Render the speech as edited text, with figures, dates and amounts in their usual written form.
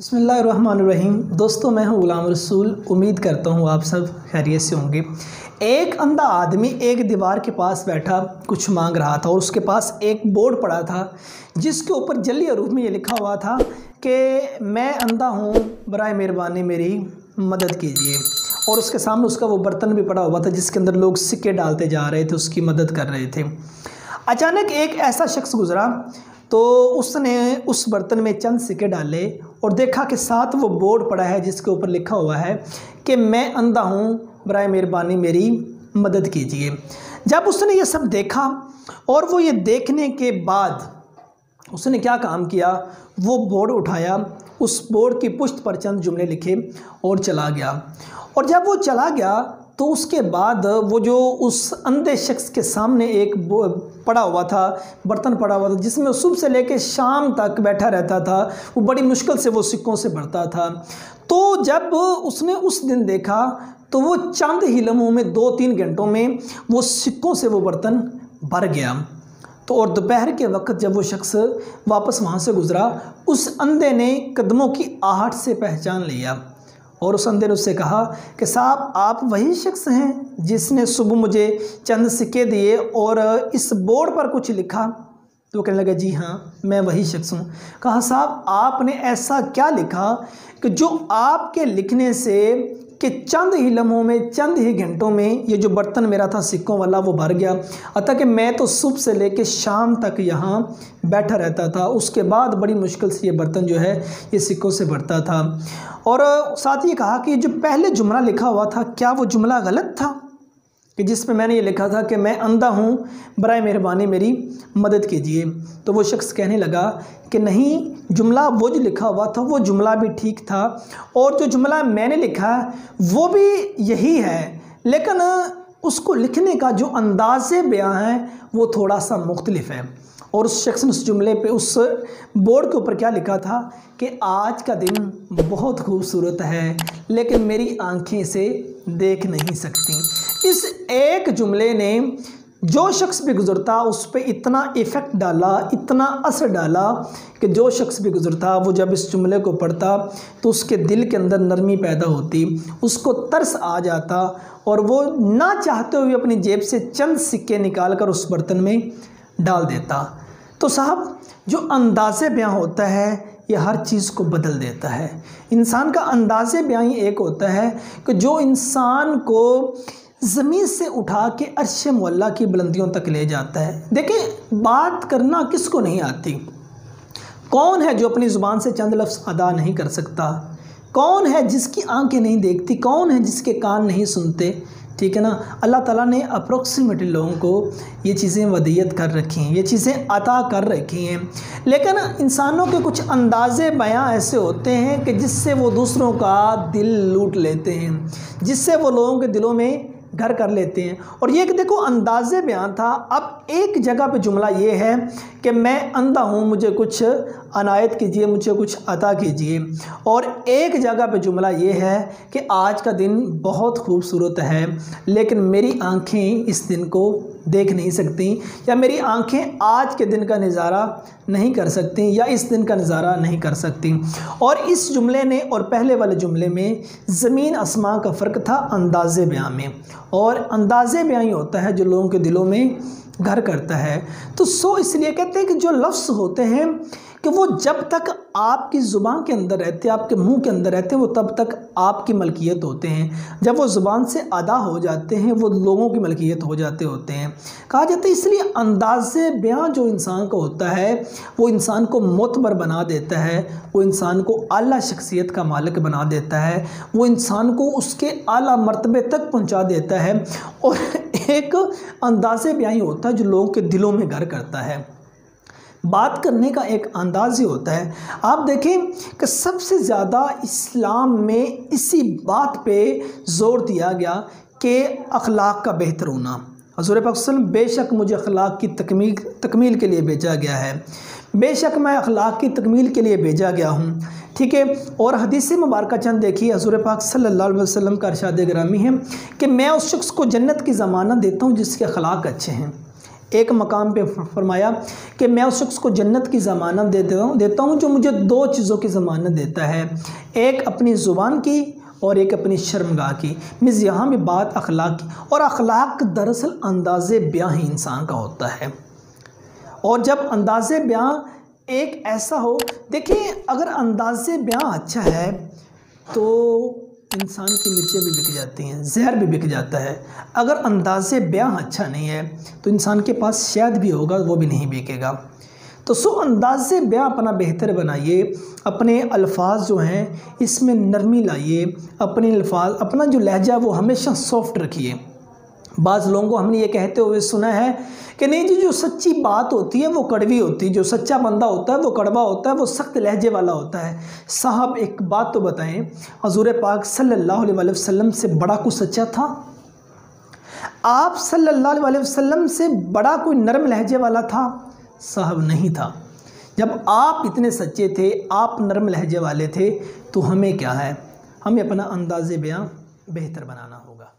बिस्मिल्लाहिर्रहमानिर्रहीम। दोस्तों, मैं हूं गुलाम रसूल। उम्मीद करता हूं आप सब खैरियत से होंगे। एक अंधा आदमी एक दीवार के पास बैठा कुछ मांग रहा था और उसके पास एक बोर्ड पड़ा था जिसके ऊपर जली हरूफ में ये लिखा हुआ था कि मैं अंधा हूं, बराए मेहरबानी मेरी मदद कीजिए। और उसके सामने उसका वो बर्तन भी पड़ा हुआ था जिसके अंदर लोग सिक्के डालते जा रहे थे, उसकी मदद कर रहे थे। अचानक एक ऐसा शख्स गुज़रा तो उसने उस बर्तन में चंद सिक्के डाले और देखा कि साथ वो बोर्ड पड़ा है जिसके ऊपर लिखा हुआ है कि मैं अंधा हूँ, बराए मेहरबानी मेरी मदद कीजिए। जब उसने ये सब देखा और वो ये देखने के बाद उसने क्या काम किया, वो बोर्ड उठाया, उस बोर्ड की पुश्त पर चंद जुमले लिखे और चला गया। और जब वो चला गया तो उसके बाद वो जो उस अंधे शख्स के सामने एक पड़ा हुआ था, बर्तन पड़ा हुआ था जिसमें सुबह से लेकर शाम तक बैठा रहता था, वो बड़ी मुश्किल से वो सिक्कों से भरता था। तो जब उसने उस दिन देखा तो वो चंद ही लम्हों में 2-3 घंटों में वो सिक्कों से वो बर्तन भर गया। तो और दोपहर के वक्त जब वो शख्स वापस वहाँ से गुज़रा, उस अंधे ने कदमों की आहट से पहचान लिया और उस अंधे ने उससे कहा कि साहब, आप वही शख्स हैं जिसने सुबह मुझे चंद सिक्के दिए और इस बोर्ड पर कुछ लिखा? तो वो कहने लगा, जी हाँ, मैं वही शख्स हूँ। कहा, साहब, आपने ऐसा क्या लिखा कि जो आपके लिखने से कि चंद ही लम्हों में, चंद ही घंटों में ये जो बर्तन मेरा था सिक्कों वाला वो भर गया। अतः कि मैं तो सुबह से लेकर शाम तक यहाँ बैठा रहता था, उसके बाद बड़ी मुश्किल से ये बर्तन जो है ये सिक्कों से भरता था। और साथ ही कहा कि जो पहले जुमला लिखा हुआ था, क्या वो जुमला गलत था कि जिसमें मैंने ये लिखा था कि मैं अंधा हूँ, बराए मेहरबानी मेरी मदद कीजिए? तो वो शख्स कहने लगा कि नहीं, जुमला वो जो लिखा हुआ था वो जुमला भी ठीक था और जो जुमला मैंने लिखा वो भी यही है, लेकिन उसको लिखने का जो अंदाज़े बयां है वो थोड़ा सा मुख्तलिफ है। और उस शख्स ने उस जुमले पे, उस बोर्ड के ऊपर क्या लिखा था कि आज का दिन बहुत खूबसूरत है लेकिन मेरी आंखें इसे देख नहीं सकती। इस एक जुमले ने जो शख्स भी गुज़रता उस पर इतना इफ़ेक्ट डाला, इतना असर डाला कि जो शख्स भी गुज़रता वो जब इस जुमले को पढ़ता तो उसके दिल के अंदर नरमी पैदा होती, उसको तरस आ जाता और वो ना चाहते हुए अपनी जेब से चंद सिक्के निकाल कर उस बर्तन में डाल देता। तो साहब, जो अंदाज़े बयां होता है ये हर चीज़ को बदल देता है। इंसान का अंदाज़े बयां ही एक होता है कि जो इंसान को ज़मीन से उठा के अर्श मुअल्ला की बुलंदियों तक ले जाता है। देखिए, बात करना किसको नहीं आती? कौन है जो अपनी ज़ुबान से चंद लफ्ज़ अदा नहीं कर सकता? कौन है जिसकी आंखें नहीं देखती? कौन है जिसके कान नहीं सुनते? ठीक है ना। अल्लाह ताला ने अप्रोक्सीमेटली लोगों को ये चीज़ें वदीयत कर रखी हैं, ये चीज़ें अता कर रखी हैं, लेकिन इंसानों के कुछ अंदाज़े बयां ऐसे होते हैं कि जिससे वो दूसरों का दिल लूट लेते हैं, जिससे वो लोगों के दिलों में घर कर लेते हैं। और ये कि देखो, अंदाज़े बयान था। अब एक जगह पे जुमला ये है कि मैं अंधा हूँ, मुझे कुछ अनायत कीजिए, मुझे कुछ अता कीजिए। और एक जगह पे जुमला ये है कि आज का दिन बहुत खूबसूरत है लेकिन मेरी आंखें इस दिन को देख नहीं सकती, या मेरी आंखें आज के दिन का नज़ारा नहीं कर सकती, या इस दिन का नज़ारा नहीं कर सकती। और इस जुमले ने और पहले वाले जुमले में ज़मीन आसमां का फ़र्क था अंदाज़े बयां में। और अंदाज़े बयां ही होता है जो लोगों के दिलों में घर करता है। तो इसलिए कहते हैं कि जो लफ्ज़ होते हैं कि वो जब तक आपकी ज़ुबान के अंदर रहते हैं, आपके मुंह के अंदर रहते हैं, वो तब तक आपकी मलकियत होते हैं। जब वो ज़ुबान से अदा हो जाते हैं वो लोगों की मलकियत हो जाते होते हैं। कहा जाता है इसलिए अंदाज़े बयां जो इंसान का होता है वो इंसान को मोतबर बना देता है, वो इंसान को आला शख्सियत का मालिक बना देता है, वो इंसान को उसके आला मर्तबे तक पहुँचा देता है। और एक अंदाज़े बयां ही होता है जो लोगों के दिलों में घर करता है। बात करने का एक अंदाज़ ही होता है। आप देखें कि सबसे ज़्यादा इस्लाम में इसी बात पे ज़ोर दिया गया कि अखलाक का बेहतर होना। हज़ूर पाक सल्लल्लाहु अलैहि वसल्लम, बेशक मुझे अखलाक की तकमील के लिए भेजा गया है, बेशक मैं अखलाक की तकमील के लिए भेजा गया हूँ। ठीक है। और हदीस मुबारक चंद देखिए, हज़ूर पाक सल्लल्लाहु अलैहि वसल्लम का इरशाद गिरामी है कि मैं उस शख्स को जन्नत की ज़मानत देता हूँ जिसके अखलाक अच्छे हैं। एक मकाम पे फरमाया कि मैं उस शख्स को जन्नत की ज़मानत देता हूँ जो मुझे दो चीज़ों की ज़मानत देता है, एक अपनी ज़ुबान की और एक अपनी शर्मगाह की। मीन्स यहाँ भी बात अखलाक की, और अखलाक दरअसल अंदाज़े बयां ही इंसान का होता है। और जब अंदाज़े बयां एक ऐसा हो, देखिए अगर अंदाज़े बयां अच्छा है तो इंसान की मिर्चें भी बिक जाती हैं, जहर भी बिक जाता है। अगर अंदाज़े बयां अच्छा नहीं है तो इंसान के पास शायद भी होगा, वो भी नहीं बिकेगा। तो अंदाज़े बयां अपना बेहतर बनाइए, अपने अल्फाज जो हैं इसमें नरमी लाइए, अपने अल्फाज अपना जो लहजा वो हमेशा सॉफ्ट रखिए। बाज़ लोगों को हमने ये कहते हुए सुना है कि नहीं जी, जो सच्ची बात होती है वो कड़वी होती है, जो सच्चा बंदा होता है वो कड़वा होता है, वो सख्त लहजे वाला होता है। साहब एक बात तो बताएं, हजूर पाक सल्लल्लाहु अलैहि वसल्लम से बड़ा कुछ सच्चा था? आप सल्लल्लाहु अलैहि वसल्लम से बड़ा कोई नरम लहजे वाला था? साहब नहीं था। जब आप इतने सच्चे थे, आप नरम लहजे वाले थे, तो हमें क्या है, हमें अपना अंदाज़े बयां बेहतर बनाना होगा।